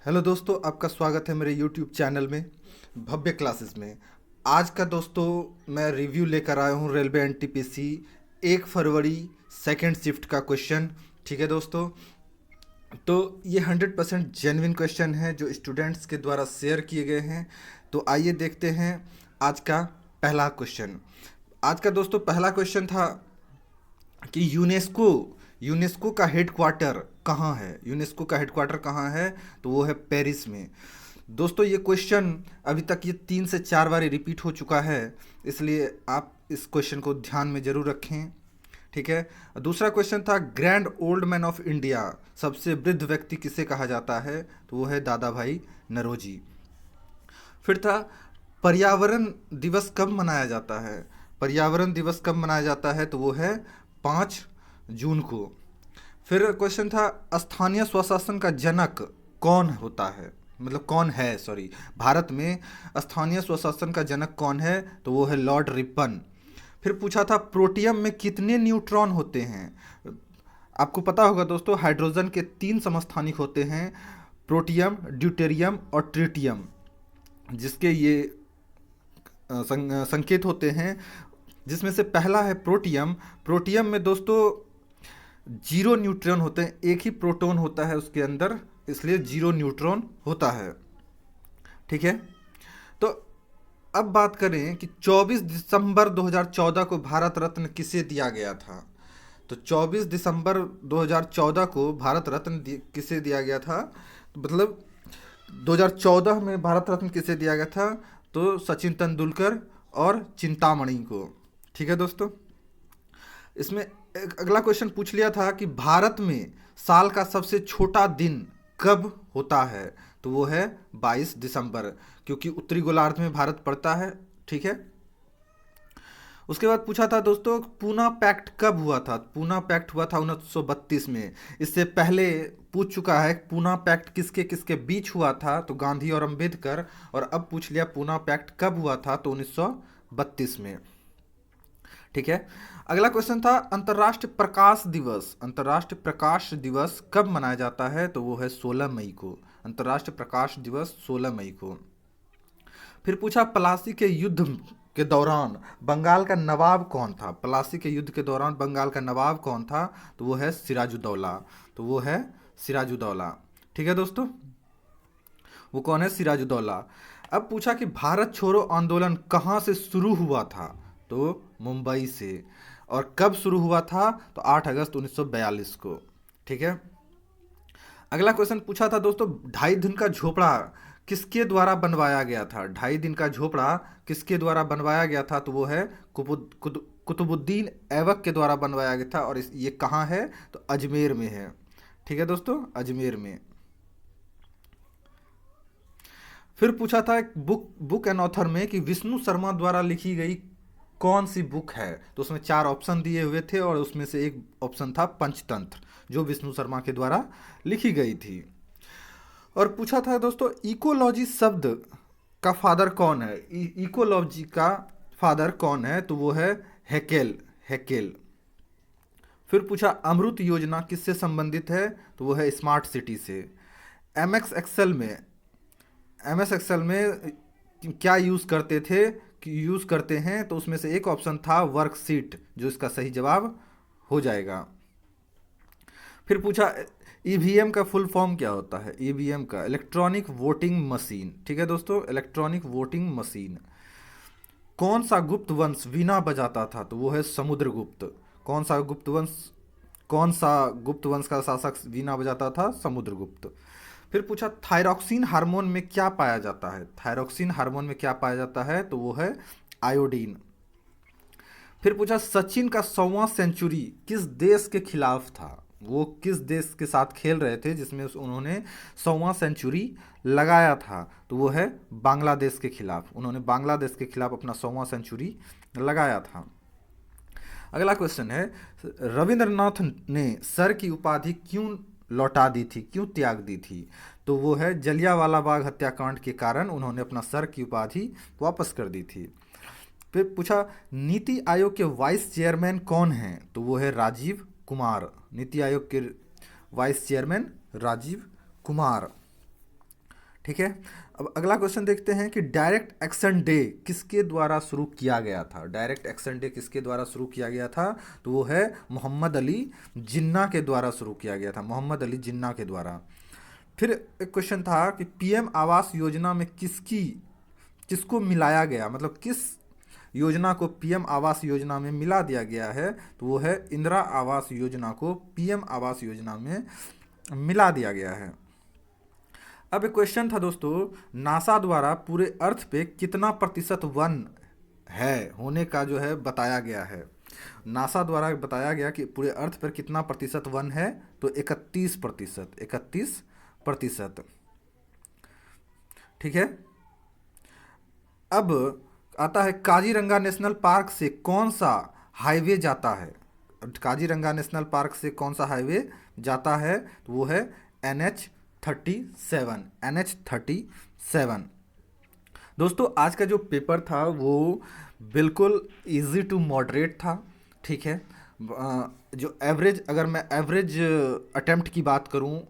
Hello दोस्तों, आपका स्वागत है मेरे यूट्यूब चैनल में भव्य क्लासेस में। आज का दोस्तों मैं रिव्यू लेकर आया हूँ रेलवे एनटीपीसी 1 फरवरी सेकंड शिफ्ट का क्वेश्चन। ठीक है दोस्तों, तो ये 100% जेन्युइन क्वेश्चन है जो स्टूडेंट्स के द्वारा शेयर किए गए हैं। तो आइए देखते हैं आज का पहला क्वेश्चन। आज का दोस्तों पहला क्वेश्चन था कि यूनेस्को यूनेस्को का हेडक्वार्टर कहाँ है। यूनेस्को का हेडक्वार्टर कहाँ है? तो वो है पेरिस में। दोस्तों ये क्वेश्चन अभी तक ये 3 से 4 बार रिपीट हो चुका है, इसलिए आप इस क्वेश्चन को ध्यान में ज़रूर रखें। ठीक है। दूसरा क्वेश्चन था grand old man of India, सबसे वृद्ध व्यक्ति किसे कहा जाता है? तो वो है दादा भाई नरोजी। फिर था पर्यावरण दिवस कब मनाया जाता है? पर्यावरण दिवस कब मनाया जाता है? तो वो है 5 जून को। फिर क्वेश्चन था स्थानीय स्वशासन का जनक कौन होता है, मतलब कौन है, सॉरी, भारत में स्थानीय स्वशासन का जनक कौन है? तो वो है लॉर्ड रिपन। फिर पूछा था प्रोटियम में कितने न्यूट्रॉन होते हैं? आपको पता होगा दोस्तों, हाइड्रोजन के 3 समस्थानिक होते हैं, प्रोटियम, ड्यूटेरियम और ट्रिटियम, जिसके ये संकेत होते हैं। जिसमें से पहला है प्रोटियम। प्रोटियम में दोस्तों 0 न्यूट्रॉन होते हैं, एक ही प्रोटॉन होता है उसके अंदर, इसलिए 0 न्यूट्रॉन होता है। ठीक है। तो अब बात करें कि 24 दिसंबर 2014 को भारत रत्न किसे दिया गया था? तो 24 दिसंबर 2014 को भारत रत्न किसे दिया गया था? तो मतलब 2014 में भारत रत्न किसे दिया गया था? तो सचिन तेंदुलकर और चिंतामणि को। ठीक है दोस्तों। इसमें अगला क्वेश्चन पूछ लिया था कि भारत में साल का सबसे छोटा दिन कब होता है? तो वो है 22 दिसंबर, क्योंकि उत्तरी गोलार्ध में भारत पड़ता है। ठीक है। उसके बाद पूछा था दोस्तों पूना पैक्ट कब हुआ था? पूना पैक्ट हुआ था 1932 में। इससे पहले पूछ चुका है पूना पैक्ट किसके किसके बीच हुआ था? तो गांधी और अंबेडकर। और अब पूछ लिया पूना पैक्ट कब हुआ था? तो 1932 में। ठीक है। अगला क्वेश्चन था अंतर्राष्ट्रीय प्रकाश दिवस। अंतर्राष्ट्रीय प्रकाश दिवस कब मनाया जाता है? तो वो है 16 मई को। अंतर्राष्ट्रीय प्रकाश दिवस 16 मई को। फिर पूछा प्लासी के युद्ध के दौरान बंगाल का नवाब कौन था? प्लासी के युद्ध के दौरान बंगाल का नवाब कौन था? तो वो है सिराजुद्दौला। तो वो है सिराजुद्दौला। ठीक है दोस्तों, वो कौन है? सिराजुद्दौला। अब पूछा कि भारत छोड़ो आंदोलन कहाँ से शुरू हुआ था? तो मुंबई से। और कब शुरू हुआ था? तो 8 अगस्त 1942 को। ठीक है। अगला क्वेश्चन पूछा था दोस्तों 2.5 दिन का झोपड़ा किसके द्वारा बनवाया गया था? 2.5 दिन का झोपड़ा किसके द्वारा बनवाया गया था? तो वो है कुतुबुद्दीन ऐबक के द्वारा बनवाया गया था। और ये कहाँ है? तो अजमेर में है। ठीक है दोस्तों, अजमेर में। फिर पूछा था एक बुक एंड ऑथर में कि विष्णु शर्मा द्वारा लिखी गई कौन सी बुक है? तो उसमें 4 ऑप्शन दिए हुए थे और उसमें से एक ऑप्शन था पंचतंत्र, जो विष्णु शर्मा के द्वारा लिखी गई थी। और पूछा था दोस्तों इकोलॉजी शब्द का फादर कौन है? इकोलॉजी का फादर कौन है? तो वो है हेकेल। हेकेल। फिर पूछा अमृत योजना किससे संबंधित है? तो वो है स्मार्ट सिटी से। एम एक्स एक्सेल में एम एस एक्सेल में क्या यूज़ करते थे कि यूज़ करते हैं? तो उसमें से एक ऑप्शन था वर्कशीट, जो इसका सही जवाब हो जाएगा। फिर पूछा ईवीएम का फुल फॉर्म क्या होता है? ईवीएम का इलेक्ट्रॉनिक वोटिंग मशीन। ठीक है दोस्तों, इलेक्ट्रॉनिक वोटिंग मशीन। कौन सा गुप्त वंश वीणा बजाता था? तो वो है समुद्रगुप्त। कौन सा गुप्त वंश कौन सा गुप्त वंश का शासक वीणा बजाता था? समुद्रगुप्त। फिर पूछा थायरॉक्सिन हार्मोन में क्या पाया जाता है? थायरॉक्सिन हार्मोन में क्या पाया जाता है? तो वो है आयोडीन। फिर पूछा सचिन का 100वां सेंचुरी किस देश के खिलाफ था? वो किस देश के साथ खेल रहे थे जिसमें उन्होंने 100वां सेंचुरी लगाया था? तो वो है बांग्लादेश के खिलाफ। उन्होंने बांग्लादेश के खिलाफ अपना 100वां सेंचुरी लगाया था। अगला क्वेश्चन है रविंद्रनाथ ने सर की उपाधि क्यों लौटा दी थी, क्यों त्याग दी थी? तो वो है जलियांवाला बाग हत्याकांड के कारण उन्होंने अपना सर की उपाधि वापस कर दी थी। फिर पूछा नीति आयोग के वाइस चेयरमैन कौन हैं? तो वो है राजीव कुमार। नीति आयोग के वाइस चेयरमैन राजीव कुमार। ठीक है। अब अगला क्वेश्चन देखते हैं कि डायरेक्ट एक्शन डे किसके द्वारा शुरू किया गया था। डायरेक्ट एक्शन डे किसके द्वारा शुरू किया गया था, तो वो है मोहम्मद अली जिन्ना के द्वारा शुरू किया गया था, मोहम्मद अली जिन्ना के द्वारा। फिर एक क्वेश्चन था कि पीएम आवास योजना में किसको मिलाया गया, मतलब किस योजना को पीएम आवास योजना में मिला दिया गया है, तो वो है इंदिरा आवास योजना को पीएम आवास योजना में मिला दिया गया है। अब एक क्वेश्चन था दोस्तों, नासा द्वारा पूरे अर्थ पे कितना प्रतिशत वन है होने का जो है बताया गया है। नासा द्वारा बताया गया कि पूरे अर्थ पर कितना प्रतिशत वन है, तो 31%, 31%। ठीक है। अब आता है काजीरंगा नेशनल पार्क से कौन सा हाईवे जाता है। काजीरंगा नेशनल पार्क से कौन सा हाईवे जाता है, तो वो है NH37, NH37। दोस्तों आज का जो पेपर था वो बिल्कुल इजी टू मॉडरेट था। ठीक है। जो एवरेज, अगर मैं एवरेज अटेम्प्ट की बात करूं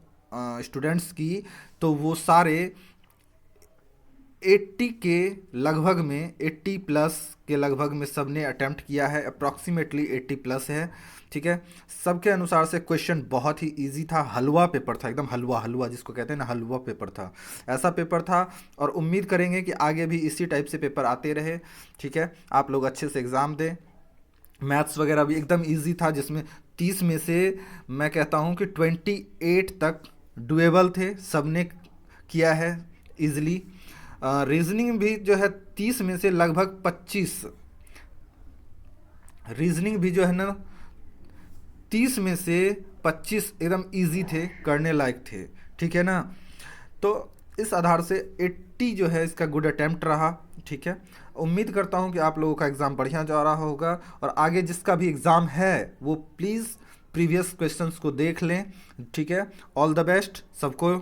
स्टूडेंट्स की, तो वो सारे 80 के लगभग में, 80 प्लस के लगभग में सबने अटेम्प्ट किया है, अप्रॉक्सीमेटली 80 प्लस है। ठीक है। सबके अनुसार से क्वेश्चन बहुत ही इजी था, हलवा पेपर था, एकदम हलवा, हलवा जिसको कहते हैं ना, हलवा पेपर था, ऐसा पेपर था। और उम्मीद करेंगे कि आगे भी इसी टाइप से पेपर आते रहे। ठीक है। आप लोग अच्छे से एग्ज़ाम दें। मैथ्स वगैरह भी एकदम इजी था, जिसमें 30 में से मैं कहता हूँ कि 28 तक डुएबल थे, सबने किया है इजली। रीजनिंग भी जो है 30 में से लगभग 25, रीजनिंग भी जो है ना 30 में से 25 एकदम इजी थे, करने लायक थे। ठीक है ना। तो इस आधार से 80 जो है इसका गुड अटेम्प्ट रहा। ठीक है। उम्मीद करता हूँ कि आप लोगों का एग्ज़ाम बढ़िया जा रहा होगा, और आगे जिसका भी एग्ज़ाम है वो प्लीज़ प्रीवियस क्वेश्चंस को देख लें। ठीक है। ऑल द बेस्ट सबको।